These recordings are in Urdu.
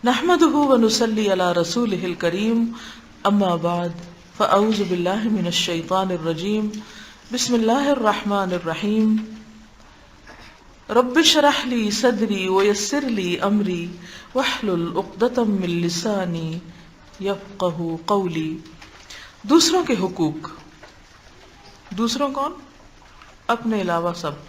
نحمده ونصلي على رسوله الكريم اما بعد فاعوذ بالله من الشيطان الرجيم بسم الله الرحمن الرحيم رب اشرح لي صدري ويسر لي امري واحلل عقدة من لساني يفقهوا قولي۔ دوسروں کے حقوق، دوسروں کون؟ اپنے علاوہ سب۔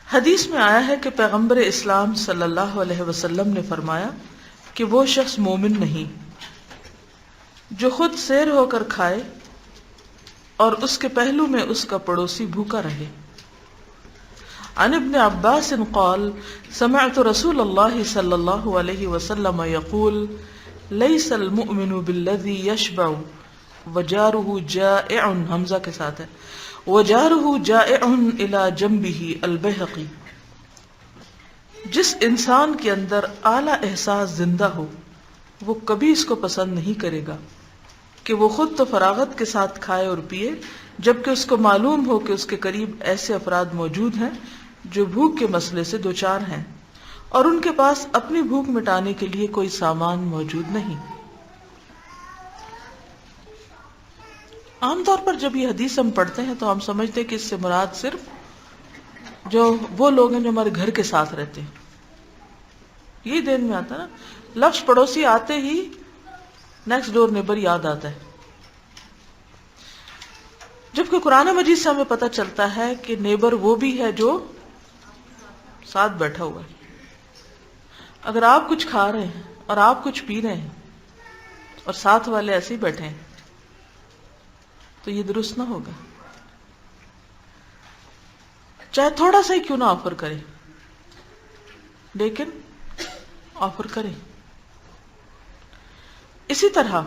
حدیث میں آیا ہے کہ پیغمبر اسلام صلی اللہ علیہ وسلم نے فرمایا کہ وہ شخص مومن نہیں جو خود سیر ہو کر کھائے اور اس کے پہلو میں اس کا پڑوسی بھوکا رہے۔ عن ابن عباس قال سمعت رسول اللہ صلی اللہ علیہ وسلم یقول لیس المؤمن بالذی یشبع وجارہ جائع، حمزہ کے ساتھ ہے، وجارہ جائع الی جنبہ، البیہقی۔ جس انسان کے اندر اعلیٰ احساس زندہ ہو وہ کبھی اس کو پسند نہیں کرے گا کہ وہ خود تو فراغت کے ساتھ کھائے اور پیے، جبکہ اس کو معلوم ہو کہ اس کے قریب ایسے افراد موجود ہیں جو بھوک کے مسئلے سے دوچار ہیں اور ان کے پاس اپنی بھوک مٹانے کے لیے کوئی سامان موجود نہیں۔ عام طور پر جب یہ حدیث ہم پڑھتے ہیں تو ہم سمجھتے ہیں کہ اس سے مراد صرف جو وہ لوگ ہیں جو ہمارے گھر کے ساتھ رہتے ہیں، یہی دین میں آتا ہے نا۔ لفظ پڑوسی آتے ہی نیکسٹ ڈور نیبر یاد آتا ہے، جبکہ قرآن مجید سے ہمیں پتہ چلتا ہے کہ نیبر وہ بھی ہے جو ساتھ بیٹھا ہوا ہے۔ اگر آپ کچھ کھا رہے ہیں اور آپ کچھ پی رہے ہیں اور ساتھ والے ایسے ہی بیٹھے ہیں تو یہ درست نہ ہوگا، چاہے تھوڑا سا ہی کیوں نہ آفر کرے، لیکن آفر کرے۔ اسی طرح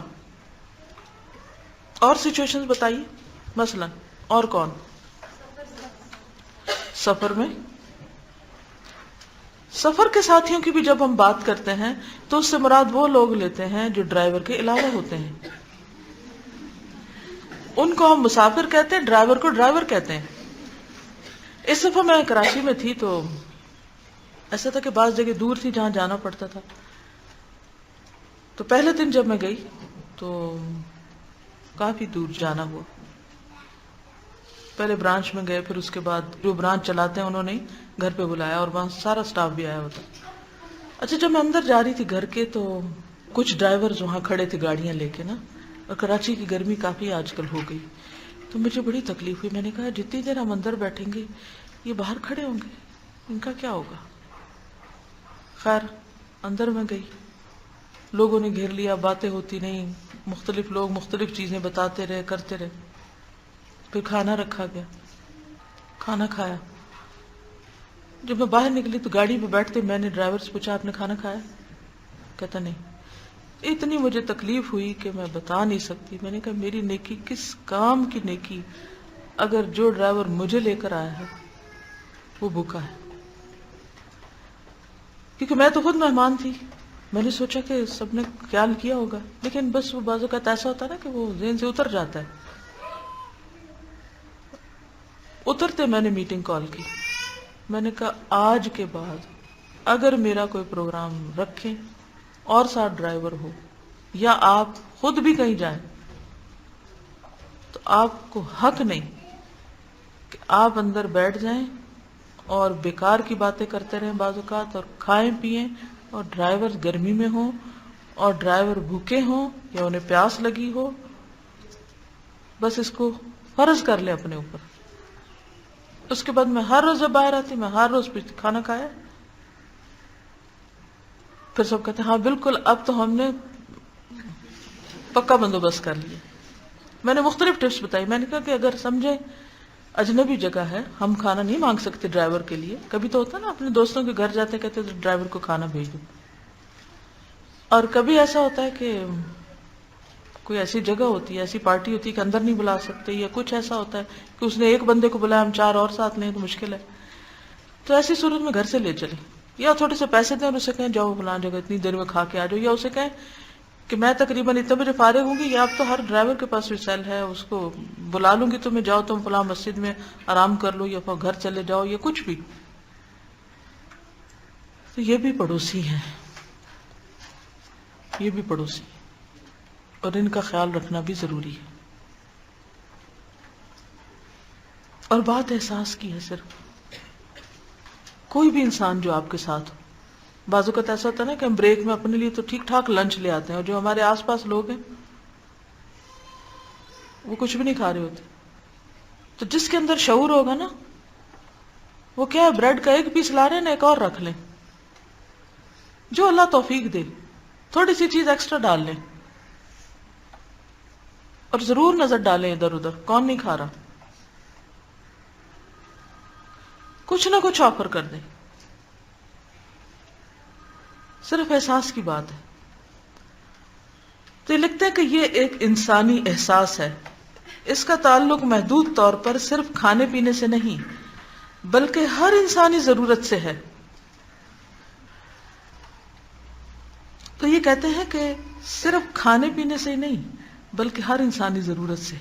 اور سچویشنز بتائیے، مثلا اور کون؟ سفر میں، سفر کے ساتھیوں کی بھی جب ہم بات کرتے ہیں تو اس سے مراد وہ لوگ لیتے ہیں جو ڈرائیور کے علاوہ ہوتے ہیں۔ ان کو ہم مسافر کہتے ہیں، ڈرائیور کو ڈرائیور کہتے ہیں۔ اس دفعہ میں کراچی میں تھی تو ایسا تھا کہ بعض جگہ دور تھی جہاں جانا پڑتا تھا، تو پہلے دن جب میں گئی تو کافی دور جانا ہوا۔ پہلے برانچ میں گئے، پھر اس کے بعد جو برانچ چلاتے ہیں انہوں نے گھر پہ بلایا اور وہاں سارا سٹاف بھی آیا ہوتا۔ اچھا، جب میں اندر جا رہی تھی گھر کے تو کچھ ڈرائیورز وہاں کھڑے تھے گاڑیاں لے کے نا، اور کراچی کی گرمی کافی آج کل ہو گئی تو مجھے بڑی تکلیف ہوئی۔ میں نے کہا جتنی دیر ہم اندر بیٹھیں گے یہ باہر کھڑے ہوں گے، ان کا کیا ہوگا؟ خیر اندر میں گئی، لوگوں نے گھیر لیا، باتیں ہوتی نہیں، مختلف لوگ مختلف چیزیں بتاتے رہے، کرتے رہے۔ پھر کھانا رکھا گیا، کھانا کھایا۔ جب میں باہر نکلی تو گاڑی پہ بیٹھتے میں نے ڈرائیور سے پوچھا آپ نے کھانا کھایا؟ کہتا نہیں۔ اتنی مجھے تکلیف ہوئی کہ میں بتا نہیں سکتی۔ میں نے کہا میری نیکی کس کام کی نیکی اگر جو ڈرائیور مجھے لے کر آیا ہے وہ بھوکا ہے، کیونکہ میں تو خود مہمان تھی۔ میں نے سوچا کہ سب نے خیال کیا ہوگا، لیکن بس وہ بعض اوقات ایسا ہوتا ہے نا کہ وہ ذہن سے اتر جاتا ہے۔ اترتے میں نے میٹنگ کال کی، میں نے کہا آج کے بعد اگر میرا کوئی پروگرام رکھیں اور ساتھ ڈرائیور ہو یا آپ خود بھی کہیں جائیں تو آپ کو حق نہیں کہ آپ اندر بیٹھ جائیں اور بیکار کی باتیں کرتے رہیں بعض اوقات، اور کھائیں پیئیں، اور ڈرائیور گرمی میں ہوں اور ڈرائیور بھوکے ہوں یا انہیں پیاس لگی ہو۔ بس اس کو فرض کر لیں اپنے اوپر۔ اس کے بعد میں ہر روز جب باہر آتی میں ہر روز کھانا کھایا۔ پھر سب کہتے ہیں ہاں بالکل اب تو ہم نے پکا بندوبست کر لیا۔ میں نے مختلف ٹپس بتائی۔ میں نے کہا کہ اگر سمجھیں اجنبی جگہ ہے، ہم کھانا نہیں مانگ سکتے ڈرائیور کے لیے۔ کبھی تو ہوتا ہے نا اپنے دوستوں کے گھر جاتے کہتے ہیں ڈرائیور کو کھانا بھیج دو، اور کبھی ایسا ہوتا ہے کہ کوئی ایسی جگہ ہوتی ہے، ایسی پارٹی ہوتی ہے کہ اندر نہیں بلا سکتے، یا کچھ ایسا ہوتا ہے کہ اس نے ایک بندے کو بلایا، ہم 4 اور ساتھ لیں تو مشکل ہے۔ تو ایسی صورت میں گھر سے لے چلیں، یا تھوڑے سے پیسے دیں اور اسے کہیں جاؤ فلاں جگہ اتنی دیر میں کھا کے آ جاؤ، یا اسے کہیں کہ میں تقریباً اتنے بجے فارغ ہوں گی، یا اب تو ہر ڈرائیور کے پاس وسائل ہے، اس کو بلا لوں گی تمہیں، جاؤ تم فلاں مسجد میں آرام کر لو، یا پھر گھر چلے جاؤ، یا کچھ بھی۔ تو یہ بھی پڑوسی ہیں۔ یہ بھی پڑوسی اور ان کا خیال رکھنا بھی ضروری ہے. اور بات احساس کی ہے. صرف کوئی بھی انسان جو آپ کے ساتھ ہو، بعض اوقات ایسا ہوتا ہے نا کہ ہم بریک میں اپنے لیے تو ٹھیک ٹھاک لنچ لے آتے ہیں اور جو ہمارے آس پاس لوگ ہیں وہ کچھ بھی نہیں کھا رہے ہوتے. تو جس کے اندر شعور ہوگا نا، وہ کیا ہے، بریڈ کا ایک پیس لا رہے ہیں نا، ایک اور رکھ لیں. جو اللہ توفیق دے تھوڑی سی چیز ایکسٹرا ڈال لیں، اور ضرور نظر ڈالیں ادھر ادھر کون نہیں کھا رہا. کچھ نہ کچھ آفر کر دیں. صرف احساس کی بات ہے. تو یہ لکھتے ہیں کہ یہ ایک انسانی احساس ہے. اس کا تعلق محدود طور پر صرف کھانے پینے سے نہیں بلکہ ہر انسانی ضرورت سے ہے. تو یہ کہتے ہیں کہ صرف کھانے پینے سے ہی نہیں بلکہ ہر انسانی ضرورت سے.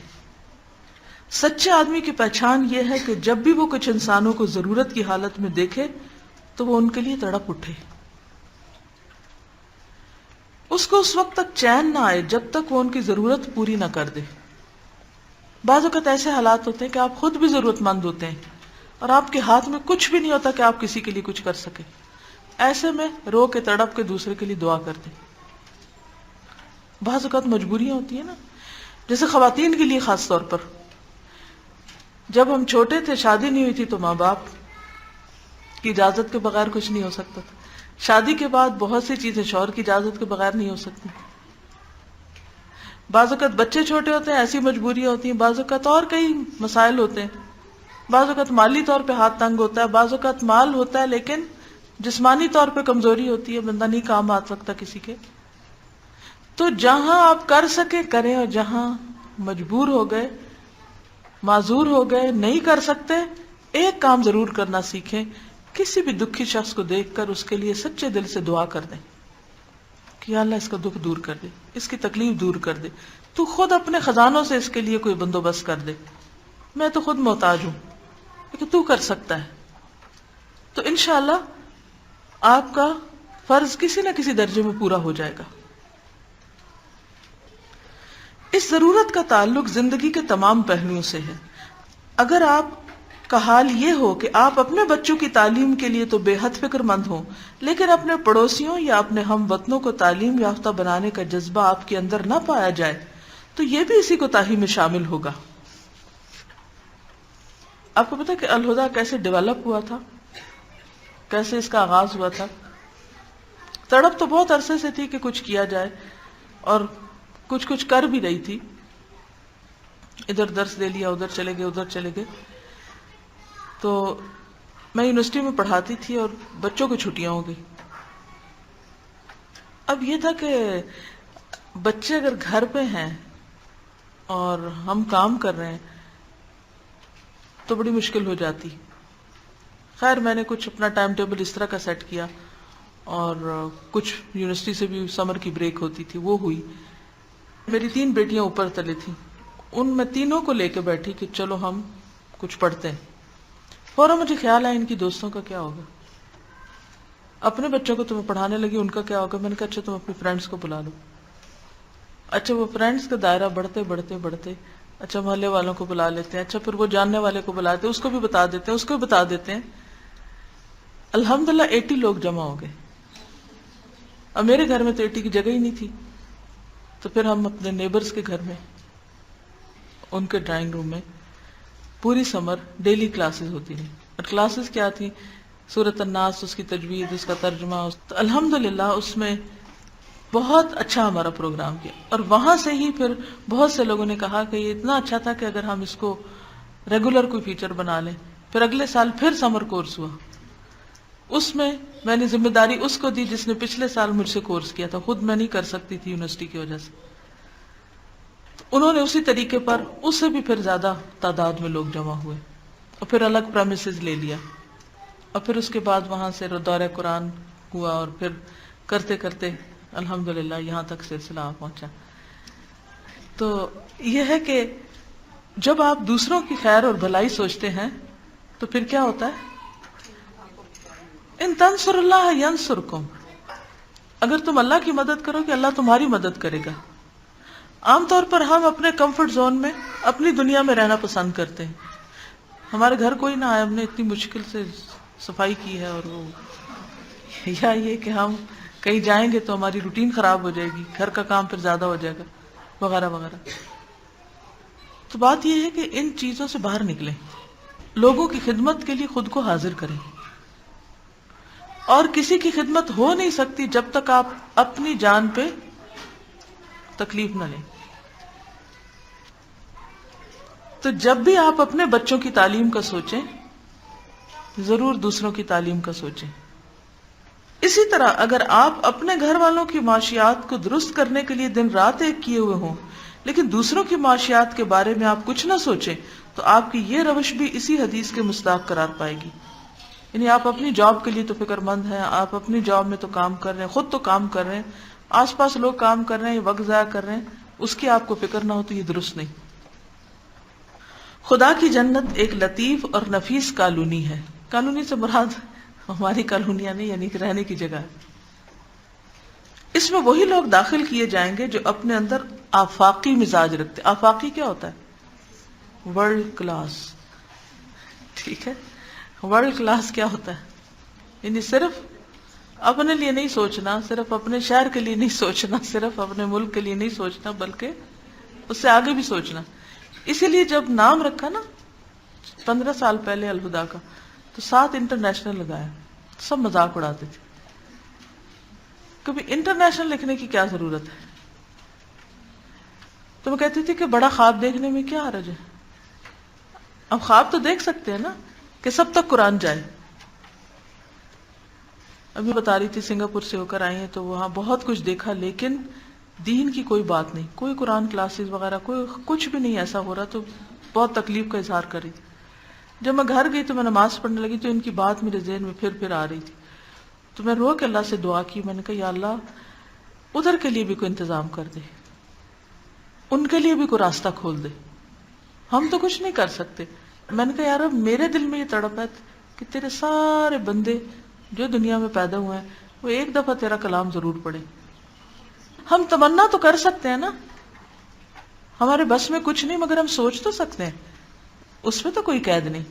سچے آدمی کی پہچان یہ ہے کہ جب بھی وہ کچھ انسانوں کو ضرورت کی حالت میں دیکھے تو وہ ان کے لیے تڑپ اٹھے. اس کو اس وقت تک چین نہ آئے جب تک وہ ان کی ضرورت پوری نہ کر دے. بعض اوقات ایسے حالات ہوتے ہیں کہ آپ خود بھی ضرورت مند ہوتے ہیں اور آپ کے ہاتھ میں کچھ بھی نہیں ہوتا کہ آپ کسی کے لیے کچھ کر سکیں. ایسے میں رو کے تڑپ کے دوسرے کے لیے دعا کر دیں. بعض اوقات مجبوریاں ہوتی ہیں نا، جیسے خواتین کے لیے خاص طور پر. جب ہم چھوٹے تھے، شادی نہیں ہوئی تھی، تو ماں باپ کی اجازت کے بغیر کچھ نہیں ہو سکتا تھا. شادی کے بعد بہت سی چیزیں شوہر کی اجازت کے بغیر نہیں ہو سکتی. بعض اوقات بچے چھوٹے ہوتے ہیں، ایسی مجبوریاں ہوتی ہیں. بعض اوقات اور کئی مسائل ہوتے ہیں. بعض اوقات مالی طور پہ ہاتھ تنگ ہوتا ہے. بعض اوقات مال ہوتا ہے لیکن جسمانی طور پہ کمزوری ہوتی ہے، بندہ نہیں کام آ سکتا کسی کے. تو جہاں آپ کر سکے کریں، اور جہاں مجبور ہو گئے، معذور ہو گئے، نہیں کر سکتے، ایک کام ضرور کرنا سیکھیں. کسی بھی دکھی شخص کو دیکھ کر اس کے لیے سچے دل سے دعا کر دیں کہ یا اللہ اس کا دکھ دور کر دے، اس کی تکلیف دور کر دے. تو خود اپنے خزانوں سے اس کے لیے کوئی بندوبست کر دے. میں تو خود محتاج ہوں لیکن تو کر سکتا ہے. تو انشاءاللہ آپ کا فرض کسی نہ کسی درجے میں پورا ہو جائے گا. اس ضرورت کا تعلق زندگی کے تمام پہلوؤں سے ہے. اگر آپ کا حال یہ ہو کہ آپ اپنے بچوں کی تعلیم کے لیے تو بے حد فکر مند ہوں، لیکن اپنے پڑوسیوں یا اپنے ہم وطنوں کو تعلیم یافتہ بنانے کا جذبہ آپ کے اندر نہ پایا جائے تو یہ بھی اسی کوتاہی میں شامل ہوگا. آپ کو پتا کہ الہدیٰ کیسے ڈیولپ ہوا تھا، کیسے اس کا آغاز ہوا تھا؟ تڑپ تو بہت عرصے سے تھی کہ کچھ کیا جائے، اور کچھ کر بھی رہی تھی. ادھر درس دے لیا، ادھر چلے گئے، ادھر چلے گئے. تو میں یونیورسٹی میں پڑھاتی تھی اور بچوں کو چھٹیاں ہو گئی. اب یہ تھا کہ بچے اگر گھر پہ ہیں اور ہم کام کر رہے ہیں تو بڑی مشکل ہو جاتی. خیر میں نے کچھ اپنا ٹائم ٹیبل اس طرح کا سیٹ کیا، اور کچھ یونیورسٹی سے بھی سمر کی بریک ہوتی تھی، وہ ہوئی. میری 3 بیٹیاں اوپر تلے تھیں، ان میں تینوں کو لے کے بیٹھی کہ چلو ہم کچھ پڑھتے ہیں. فوراً مجھے خیال آیا ان کی دوستوں کا کیا ہوگا. اپنے بچوں کو تو میں پڑھانے لگی، ان کا کیا ہوگا. میں نے کہا اچھا تم اپنے فرینڈس کو بلا لو. اچھا وہ فرینڈس کا دائرہ بڑھتے بڑھتے بڑھتے، اچھا محلے والوں کو بلا لیتے ہیں، اچھا پھر وہ جاننے والے کو بلاتے ہیں، اس کو بھی بتا دیتے ہیں، اس کو بھی بتا دیتے ہیں. الحمدللہ 80 لوگ جمع ہو گئے. اب میرے گھر میں تو 80 کی جگہ ہی نہیں تھی. تو پھر ہم اپنے نیبرز کے گھر میں، ان کے ڈرائنگ روم میں پوری سمر ڈیلی کلاسز ہوتی رہی. اور کلاسز کیا تھی؟ سورۃ الناس، اس کی تجوید، اس کا ترجمہ. تو الحمدللہ اس میں بہت اچھا ہمارا پروگرام کیا. اور وہاں سے ہی پھر بہت سے لوگوں نے کہا کہ یہ اتنا اچھا تھا کہ اگر ہم اس کو ریگولر کوئی فیچر بنا لیں. پھر اگلے سال پھر سمر کورس ہوا. اس میں میں نے ذمہ داری اس کو دی جس نے پچھلے سال مجھ سے کورس کیا تھا، خود میں نہیں کر سکتی تھی یونیورسٹی کی وجہ سے. انہوں نے اسی طریقے پر اس سے بھی پھر زیادہ تعداد میں لوگ جمع ہوئے، اور پھر الگ پریمیسز لے لیا. اور پھر اس کے بعد وہاں سے دورہ قرآن ہوا، اور پھر کرتے کرتے الحمدللہ یہاں تک سلسلہ پہنچا. تو یہ ہے کہ جب آپ دوسروں کی خیر اور بھلائی سوچتے ہیں تو پھر کیا ہوتا ہے؟ ان تنصر اللہ ینصرکم. اگر تم اللہ کی مدد کرو کہ اللہ تمہاری مدد کرے گا. عام طور پر ہم اپنے کمفرٹ زون میں اپنی دنیا میں رہنا پسند کرتے ہیں. ہمارے گھر کوئی نہ آئے، ہم نے اتنی مشکل سے صفائی کی ہے، اور وہ یا یہ کہ ہم کہیں جائیں گے تو ہماری روٹین خراب ہو جائے گی، گھر کا کام پھر زیادہ ہو جائے گا وغیرہ وغیرہ. تو بات یہ ہے کہ ان چیزوں سے باہر نکلیں، لوگوں کی خدمت کے لیے خود کو حاضر کریں، اور کسی کی خدمت ہو نہیں سکتی جب تک آپ اپنی جان پہ تکلیف نہ لیں. تو جب بھی آپ اپنے بچوں کی تعلیم کا سوچیں، ضرور دوسروں کی تعلیم کا سوچیں. اسی طرح اگر آپ اپنے گھر والوں کی معاشیات کو درست کرنے کے لیے دن رات ایک کیے ہوئے ہوں، لیکن دوسروں کی معاشیات کے بارے میں آپ کچھ نہ سوچیں، تو آپ کی یہ روش بھی اسی حدیث کے مصداق قرار پائے گی. یعنی آپ اپنی جاب کے لیے تو فکر مند ہیں، آپ اپنی جاب میں تو کام کر رہے ہیں، خود تو کام کر رہے ہیں، آس پاس لوگ کام کر رہے ہیں، وقت ضائع کر رہے ہیں، اس کی آپ کو فکر نہ ہو تو یہ درست نہیں. خدا کی جنت ایک لطیف اور نفیس کالونی ہے. کالونی سے مراد ہماری کالونیاں نہیں، یعنی رہنے کی جگہ ہے. اس میں وہی لوگ داخل کیے جائیں گے جو اپنے اندر آفاقی مزاج رکھتے. آفاقی کیا ہوتا ہے؟ World class. ٹھیک ہے، ورلڈ کلاس کیا ہوتا ہے؟ یعنی صرف اپنے لیے نہیں سوچنا، صرف اپنے شہر کے لیے نہیں سوچنا، صرف اپنے ملک کے لیے نہیں سوچنا، بلکہ اس سے آگے بھی سوچنا. اسی لیے جب نام رکھا نا 15 سال پہلے الہدا کا، تو 7 انٹرنیشنل لگایا. سب مذاق اڑاتے تھے. کبھی انٹرنیشنل لکھنے کی کیا ضرورت ہے؟ تو میں کہتی تھی کہ بڑا خواب دیکھنے میں کیا حرج ہے؟ اب خواب تو دیکھ سکتے ہیں نا کہ سب تک قرآن جائے. ابھی بتا رہی تھی سنگاپور سے ہو کر آئی ہیں تو وہاں بہت کچھ دیکھا، لیکن دین کی کوئی بات نہیں، کوئی قرآن کلاسز وغیرہ کوئی کچھ بھی نہیں ایسا ہو رہا. تو بہت تکلیف کا اظہار کر رہی تھی. جب میں گھر گئی تو میں نماز پڑھنے لگی تو ان کی بات میرے ذہن میں پھر آ رہی تھی. تو میں رو کے اللہ سے دعا کی. میں نے کہا یا اللہ ادھر کے لیے بھی کوئی انتظام کر دے، ان کے لیے بھی کوئی راستہ کھول دے. ہم تو کچھ نہیں کر سکتے. میں نے کہا یار اب میرے دل میں یہ تڑپ ہے کہ تیرے سارے بندے جو دنیا میں پیدا ہوئے ہیں وہ ایک دفعہ تیرا کلام ضرور پڑھے. ہم تمنا تو کر سکتے ہیں نا، ہمارے بس میں کچھ نہیں، مگر ہم سوچ تو سکتے ہیں، اس میں تو کوئی قید نہیں.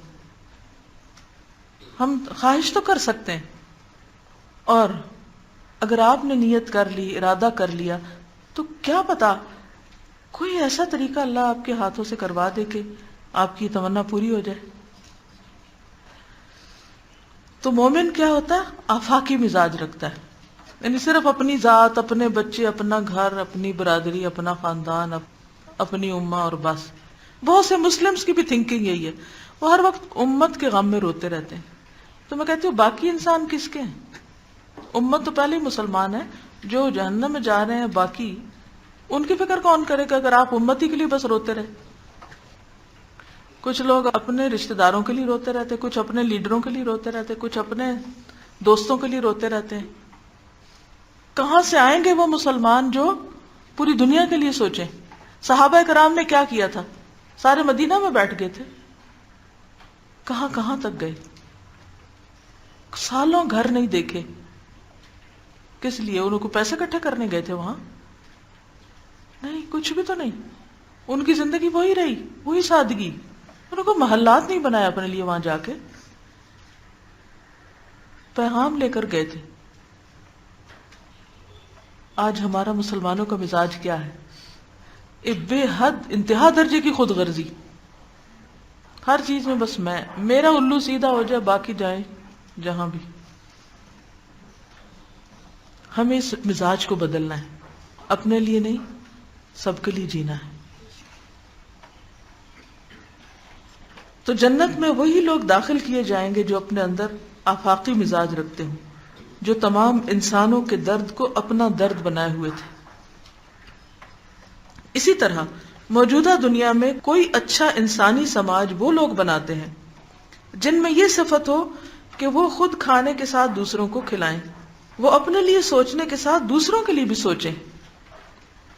ہم خواہش تو کر سکتے ہیں. اور اگر آپ نے نیت کر لی، ارادہ کر لیا، تو کیا پتا کوئی ایسا طریقہ اللہ آپ کے ہاتھوں سے کروا دے کہ آپ کی تمنا پوری ہو جائے. تو مومن کیا ہوتا ہے؟ آفاقی مزاج رکھتا ہے. یعنی صرف اپنی ذات، اپنے بچے، اپنا گھر، اپنی برادری، اپنا خاندان، اپنی امہ، اور بس. بہت سے مسلمز کی بھی تھنکنگ یہی ہے، وہ ہر وقت امت کے غم میں روتے رہتے ہیں. تو میں کہتی ہوں باقی انسان کس کے ہیں؟ امت تو پہلے ہی مسلمان ہے، جو جہنم میں جا رہے ہیں باقی ان کی فکر کون کرے گا اگر آپ امتی کے لیے بس روتے رہے. کچھ لوگ اپنے رشتہ داروں کے لیے روتے رہتے، کچھ اپنے لیڈروں کے لیے روتے رہتے، کچھ اپنے دوستوں کے لیے روتے رہتے ہیں. کہاں سے آئیں گے وہ مسلمان جو پوری دنیا کے لیے سوچیں؟ صحابہ کرام نے کیا کیا تھا؟ سارے مدینہ میں بیٹھ گئے تھے. کہاں کہاں تک گئے، سالوں گھر نہیں دیکھے. کس لیے؟ انہوں کو پیسے اکٹھے کرنے گئے تھے وہاں؟ نہیں، کچھ بھی تو نہیں. ان کی زندگی وہی رہی، وہی سادگی. انہوں کو محلات نہیں بنایا اپنے لیے، وہاں جا کے پیغام لے کر گئے تھے. آج ہمارا مسلمانوں کا مزاج کیا ہے؟ ایک بے حد انتہا درجے کی خود غرضی. ہر چیز میں بس میرا الو سیدھا ہو جائے، باقی جائیں جہاں بھی. ہمیں اس مزاج کو بدلنا ہے، اپنے لیے نہیں سب کے لیے جینا ہے. تو جنت میں وہی لوگ داخل کیے جائیں گے جو اپنے اندر آفاقی مزاج رکھتے ہوں، جو تمام انسانوں کے درد کو اپنا درد بنائے ہوئے تھے. اسی طرح موجودہ دنیا میں کوئی اچھا انسانی سماج وہ لوگ بناتے ہیں جن میں یہ صفت ہو کہ وہ خود کھانے کے ساتھ دوسروں کو کھلائیں، وہ اپنے لیے سوچنے کے ساتھ دوسروں کے لیے بھی سوچیں،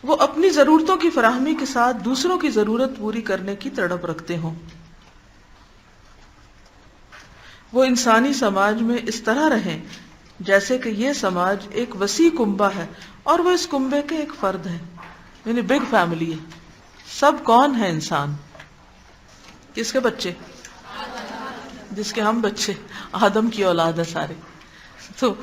وہ اپنی ضرورتوں کی فراہمی کے ساتھ دوسروں کی ضرورت پوری کرنے کی تڑپ رکھتے ہوں. وہ انسانی سماج میں اس طرح رہیں جیسے کہ یہ سماج ایک وسیع کنبہ ہے اور وہ اس کنبے کے ایک فرد ہے، یعنی بگ فیملی ہے. سب کون ہے؟ انسان. کس کے بچے؟ جس کے ہم بچے، آدم کی اولاد ہے سارے. تو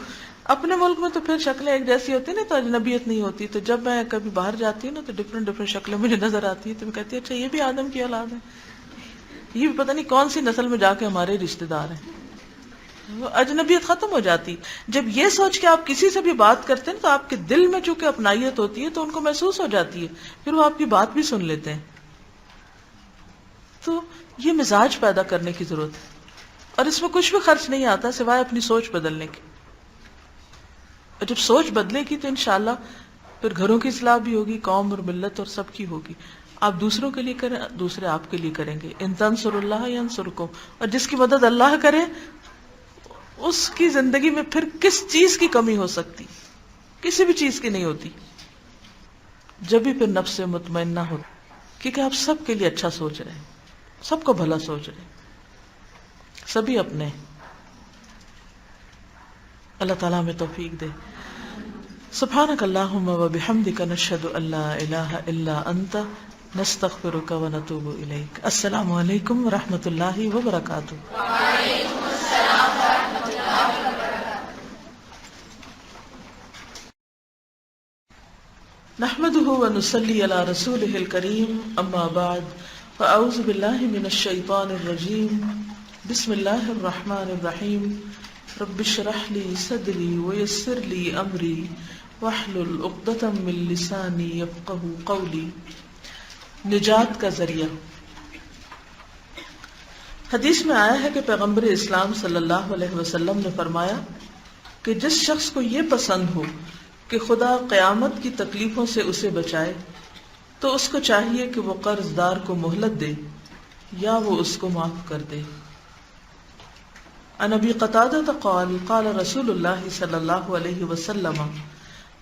اپنے ملک میں تو پھر شکلیں ایک جیسی ہوتی ہیں نا، تو اجنبیت نہیں ہوتی. تو جب میں کبھی باہر جاتی ہوں نا تو ڈفرینٹ شکلیں مجھے نظر آتی ہیں، تو میں کہتی ہوں اچھا یہ بھی آدم کی اولاد ہے، یہ بھی پتہ نہیں کون سی نسل میں جا کے ہمارے رشتے دار ہیں. وہ اجنبیت ختم ہو جاتی. جب یہ سوچ کے آپ کسی سے بھی بات کرتے ہیں تو آپ کے دل میں چونکہ اپنائیت ہوتی ہے تو ان کو محسوس ہو جاتی ہے، پھر وہ آپ کی بات بھی سن لیتے ہیں. تو یہ مزاج پیدا کرنے کی ضرورت ہے، اور اس میں کچھ بھی خرچ نہیں آتا سوائے اپنی سوچ بدلنے کی. اور جب سوچ بدلے گی تو انشاءاللہ پھر گھروں کی اصلاح بھی ہوگی، قوم اور ملت اور سب کی ہوگی. آپ دوسروں کے لیے کریں، دوسرے آپ کے لیے کریں گے. ان تنصروا اللہ ینصرکم. اور جس کی مدد اللہ کرے اس کی زندگی میں پھر کس چیز کی کمی ہو سکتی؟ کسی بھی چیز کی نہیں ہوتی. جب بھی پھر نفس مطمئنہ ہو، کیونکہ آپ سب کے لیے اچھا سوچ رہے ہیں، سب کو بھلا سوچ رہے ہیں، سبھی اپنے. اللہ تعالیٰ ہمیں توفیق دے. سبحانک اللہم و بحمدک نشہد ان لا الہ الا انت نستغفرک و نتوب الیک. السلام علیکم و رحمۃ اللہ وبرکاتہ. نحمده ونصلي على رسوله الكريم اما بعد فاعوذ بالله من الشيطان الرجيم. بسم الله الرحمن الرحيم. رب اشرح لي صدري ويسر لي امري واحلل عقدة من لساني يفقهوا قولي. نجات کا ذریعہ. حدیث میں آیا ہے کہ پیغمبر اسلام صلی اللہ علیہ وسلم نے فرمایا کہ جس شخص کو یہ پسند ہو کہ خدا قیامت کی تکلیفوں سے اسے بچائے تو اس کو چاہیے کہ وہ قرض دار کو مہلت دے یا وہ اس کو معاف کر دے. عن ابی قتادہ قال قال رسول اللہ صلی اللہ علیہ وسلم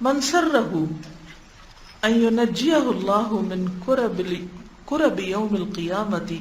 من سرہ ان ینجیہ اللہ من کرب یوم القیامت